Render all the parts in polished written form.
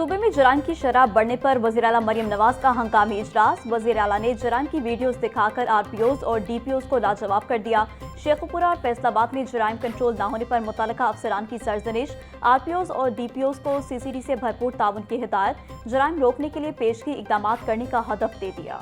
सूबे में जराइम की शरह बढ़ने पर वज़ीर आला मरियम नवाज का हंगामी इजलास। वज़ीर आला ने जराइम की वीडियोस दिखाकर आरपीओज और डीपीओज को लाजवाब कर दिया। शेखुपुरा और फैसलाबाद में जराइम कंट्रोल न होने पर मुतल्लिका अफसरान की सरजनिश। आरपीओज और डीपीओज को सीसीडी से भरपूर ताउन की हिदायत। जराइम रोकने के लिए पेशगी इकदाम करने का हदफ दे दिया।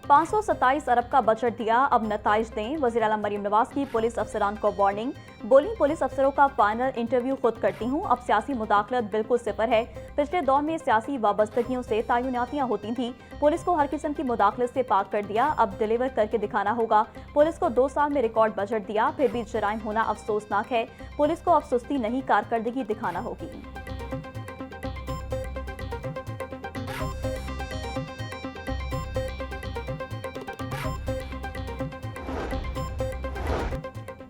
527 अरब का बजट दिया, अब नताइज दें। वज़ीर आला मरियम नवाज की पुलिस अफसरान को वार्निंग। बोली, पुलिस अफसरों का फाइनल इंटरव्यू खुद करती हूँ, अब सियासी मुदाखलत बिल्कुल सिफर है। पिछले दौर में सियासी वाबस्तगियों से तयनातियाँ होती थी, पुलिस को हर किस्म की मुदाखलत से पाक कर दिया, अब डिलीवर करके दिखाना होगा। पुलिस को 2 साल में रिकॉर्ड बजट दिया, फिर भी जराइम होना अफसोसनाक है। पुलिस को अब सुस्ती नहीं, कारकर्दगी दिखाना होगी।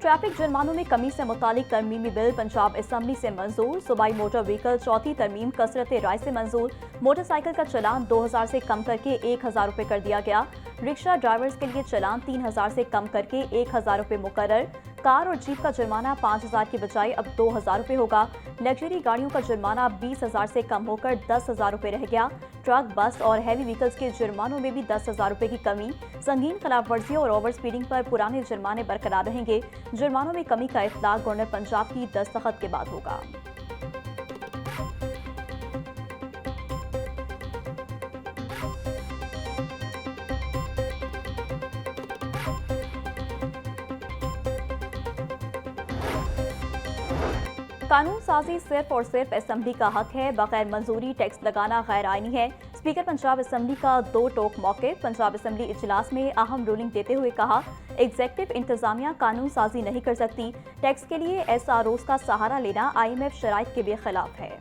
ट्रैफिक जुर्मानों में कमी से मुतालिक तरमीमी बिल पंजाब असम्बली से मंजूर। सूबाई मोटर व्हीकल चौथी तरमीम कसरत राय से मंजूर। मोटरसाइकिल का चलान 2000 से कम करके 1000 रुपये कर दिया गया। रिक्शा ड्राइवर्स के लिए चलान 3000 से कम करके 1000 रुपये मुकर्रर। कार और जीप का जुर्माना 5000 की बजाय अब 2000 रुपये होगा। लग्जरी गाड़ियों का जुर्माना 20,000 से कम होकर 10,000 रुपये रह गया। ट्रक, बस और हैवी व्हीकल्स के जुर्मानों में भी 10,000 रुपये की कमी। संगीन खिलाफ वर्जियों और ओवर स्पीडिंग पर पुराने जुर्माने बरकरार रहेंगे। जुर्मानों में कमी का इत्तलाक गवर्नर पंजाब की दस्तखत के बाद होगा। कानून साजी सिर्फ और सिर्फ असम्बली का हक है, बगैर मंजूरी टैक्स लगाना गैर आईनी है। स्पीकर पंजाब असम्बली का 2 टोक मौक़िफ़। पंजाब असम्बली इजलास में अहम रूलिंग देते हुए कहा, एग्जेक्टिव इंतजामिया कानून साजी नहीं कर सकती। टैक्स के लिए एसआरओज का सहारा लेना IMF शराइत के भी खिलाफ है।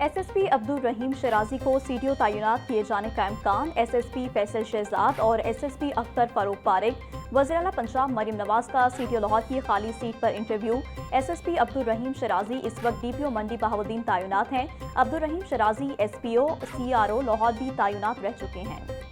SSP अब्दुल रहीम शराजी को CTO तैनात किए जाने का इम्कान। SSP फैसल शहजाद और SSP अख्तर फारूक पारिक। वज़ीर आला पंजाब मरियम नवाज का CTO लाहौर की खाली सीट पर इंटरव्यू। SSP अब्दुल रहीम शराजी इस वक्त DPO मंडी बहाउद्दीन तैनात हैं। अब्दुल रहीम शराजी SPO CRO लाहौर भी तैनात रह चुके हैं।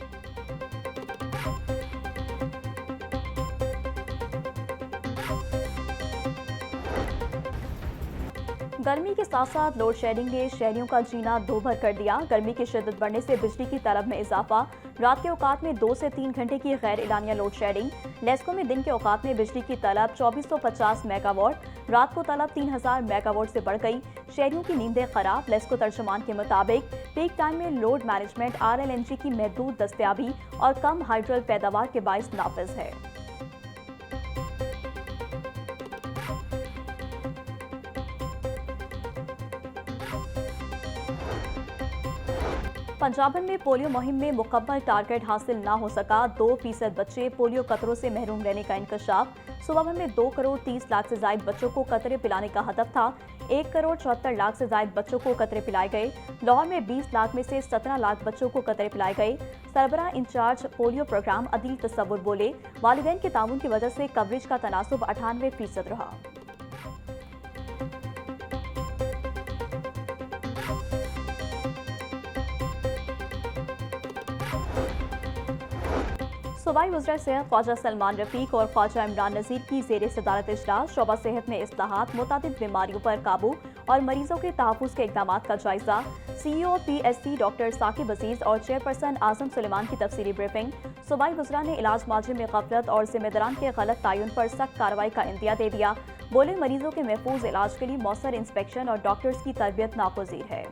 गर्मी के साथ साथ लोड शेडिंग ने शहरियों का जीना दोभर कर दिया। गर्मी की शिद्दत बढ़ने से बिजली की तलब में इजाफा। रात के औकात में 2 से 3 घंटे की गैर एलानिया लोड शेडिंग। लेस्को में दिन के औकात में बिजली की तलब 2450 मेगावाट, रात को तलब 3000 मेगावाट से बढ़ गई। शहरियों की नींदें खराब। लेस्को तर्जुमान के मुताबिक पीक टाइम में लोड मैनेजमेंट RLNG की महदूद दस्तयाबी और कम हाइड्रल पैदावार के बाइस नाफिज है। पंजाब में पोलियो मुहिम में मुकम्मल टारगेट हासिल न हो सका। 2% बच्चे पोलियो कतरों से महरूम रहने का इंकशाफ। सूबा भर में 2 करोड़ 30 लाख से ज्यादा बच्चों को कतरे पिलाने का हदफ था। 1 करोड़ 74 लाख से ज्यादा बच्चों को कतरे पिलाए गए। लाहौर में 20 लाख में से 17 लाख बच्चों को कतरे पिलाए गए। सरबराह इंचार्ज पोलियो प्रोग्राम अदील तसव्वुर बोले, वालिदैन के ताउन की वजह से कवरेज का तनासुब 98% रहा। सूबाई वज़ीर सेहत ख्वाजा सलमान रफीक और ख्वाजा इमरान नज़ीर की ज़ेर सदारत इजलास। शोबा सेहत में इस्लाहात, मुतादिद बीमारियों पर काबू और मरीजों के तहफ़्फ़ुज़ के इक़दाम का जायजा। CEO PSC डॉक्टर साकिब अजीज और चेयरपर्सन आजम सुलेमान की तफसीली ब्रीफिंग। सूबाई वज़रा ने इलाज माजरे में गफलत और जिम्मेदारान के गलत तयन पर सख्त कार्रवाई का इंदिया दे दिया। बोले, मरीजों के महफूज इलाज के लिए मौसर इंस्पेक्शन और डॉक्टर्स की तरबियत नागुज़ीर है।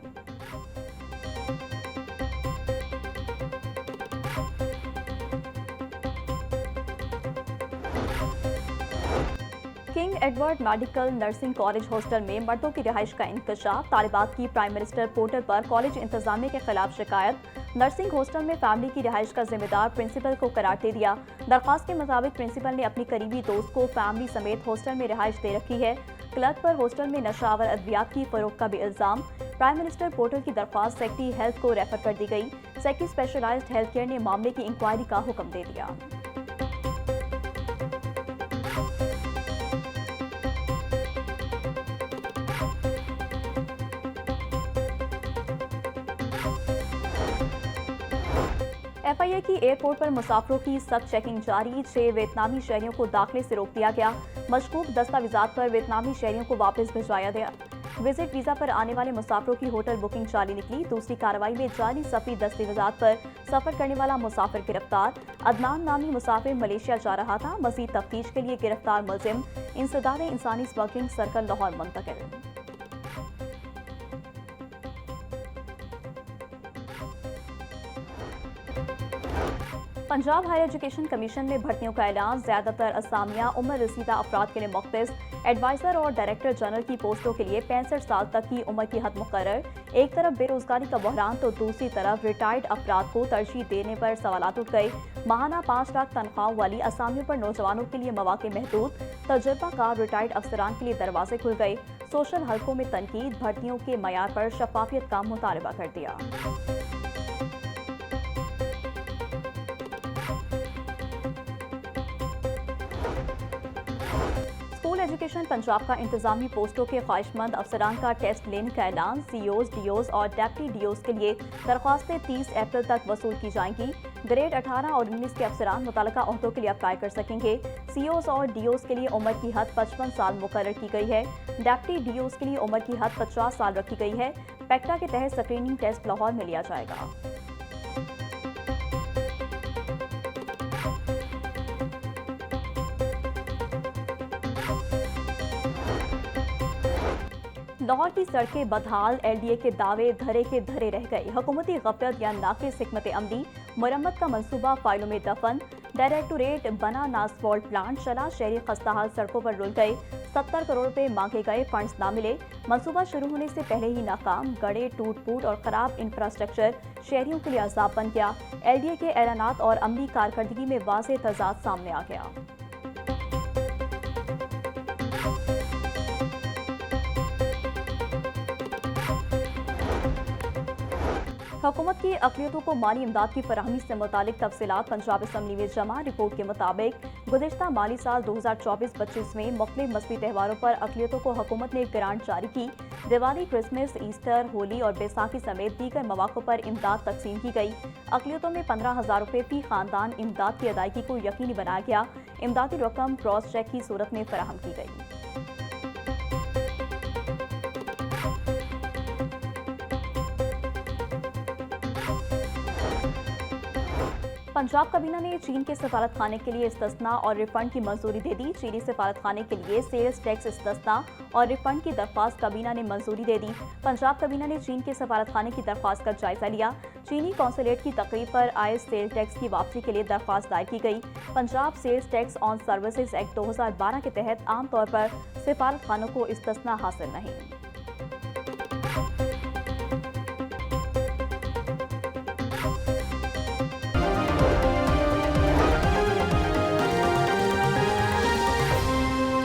King Edward medical nursing college hostel में मर्दों की रिहाइश का इंकशाफ। तालिबात की प्राइम मिनिस्टर पोर्टल पर कॉलेज इंतजामिया के खिलाफ शिकायत। नर्सिंग हॉस्टल में फैमिली की रिहाइश का जिम्मेदार प्रिंसिपल को करार दे दिया। दरख्वास्त के मुताबिक प्रिंसिपल ने अपनी करीबी दोस्त को फैमिली समेत हॉस्टल में रिहाइश दे रखी है। क्लर्क पर हॉस्टल में नशावर अद्वियात की फरोख्त का भी इल्जाम। प्राइम मिनिस्टर पोर्टल की दरख्वास्त सेक्रेटरी हेल्थ को रेफर कर दी गई। सेक्रेटरी स्पेशलाइज्ड हेल्थ केयर ने मामले की इंक्वायरी का हुक्म दे दिया। FIA की एयरपोर्ट पर मुसाफिरों की सख्त चेकिंग जारी। 6 वियतनामी शहरियों को दाखिले से रोक दिया गया। मशकूक दस्तावेजात पर वियतनामी शहरियों को वापस भिजवाया गया। विजिट वीजा पर आने वाले मुसाफिरों की होटल बुकिंग जाली निकली। दूसरी कार्रवाई में जाली सफरी दस्तावेजात पर सफर करने वाला मुसाफिर गिरफ्तार। अदनान नामी मुसाफिर मलेशिया जा रहा था। मजीद तफ्तीश के लिए गिरफ्तार मुलजिम इंसदाद इंसानी स्मगलिंग सर्कल लाहौर मुंतकिल। पंजाब हायर एजुकेशन कमीशन में भर्तियों का ऐलान। ज्यादातर असामियां उम्र रसीदा अफराद के लिए मुख्तस। एडवाइजर और डायरेक्टर जनरल की पोस्टों के लिए 65 साल तक की उम्र की हद मुकर्रर। एक तरफ बेरोजगारी का बहरान तो दूसरी तरफ रिटायर्ड अफराद को तरजीह देने पर सवालात उठ गए। माहाना 5 लाख तनख्वाहों वाली असामियों पर नौजवानों के लिए मौके महदूद। तजुर्बाकार रिटायर्ड अफसरान के लिए दरवाजे खुल गए। सोशल हलकों में तनकीद। भर्तियों के मयार पर शफाफियत का मुतालबा कर दिया। स्कूल एजुकेशन पंजाब का इंतजामी पोस्टों के ख्वाहिशमंद अफसरान का टेस्ट लेने का ऐलान। COs, DOs और डेप्टी DOs के लिए दरख्वास्तें 30 अप्रैल तक वसूल की जाएंगी। ग्रेड 18 और 19 के अफसरान मुतल्लिका ओहदों के लिए अप्लाई कर सकेंगे। COs और DOs के लिए उम्र की हद 55 साल मुकर्रर की गई है। डेप्टी DOs के लिए उम्र की हद 50 साल रखी गई है। पैक्टा के तहत स्क्रीनिंग टेस्ट लाहौर में लिया जाएगा। लाहौर की सड़कें बदहाल। LDA के दावे धरे के धरे रह गए। हुकूमती गफलत या नाक़िस हिकमत अमली। मरम्मत का मंसूबा फाइलों में दफन। डायरेक्टोरेट बना नासफॉल्ट प्लांट चला। शहरी खस्ताहाल सड़कों पर रुल गए। 70 करोड़ रुपए मांगे गए, फंड्स ना मिले। मंसूबा शुरू होने से पहले ही नाकाम। गड़े, टूट फूट और खराब इंफ्रास्ट्रक्चर शहरियों के लिए अजाब बन गया। LDA के ऐलानात और अमली कारकर्दगी में वाज़ेह तज़ाद सामने आ गया। हुकूमत की अक़लियतों को माली इमदाद की फराहमी से मुतालिक तफसीलात पंजाब असम्बली में जमा। रिपोर्ट के मुताबिक गुज़िश्ता माली साल 2024-25 में मुख्तलिफ मज़हबी त्योहारों पर अक़लियतों को हुकूमत ने ग्रांट जारी की। दिवाली, क्रिसमस, ईस्टर, होली और बैसाखी समेत दीगर मौक़ों पर इमदाद तकसीम की गई। अक़लियतों में 15,000 रुपये फी खानदान इमदाद की अदायगी को यकीनी बनाया गया। इमदादी रकम क्रॉस चेक की सूरत में फराहम की गई। पंजाब काबीना ने चीन के सफारत खाने के लिए इस्तिस्ना और रिफंड की मंजूरी दे दी। चीनी सफारत खाने के लिए सेल्स टैक्स इस्तिस्ना और रिफंड की दरख्वास्त काबीना ने मंजूरी दे दी। पंजाब काबीना ने चीन के सफारत खाने की दरख्वास्त का जायजा लिया। चीनी कौंसलेट की तकरीब पर आए सेल टैक्स की वापसी के लिए दरख्वास्त दायर की गई। Punjab sales tax on services act 2012 के तहत आमतौर पर सफारत खानों को इस्तिस्ना हासिल नहीं।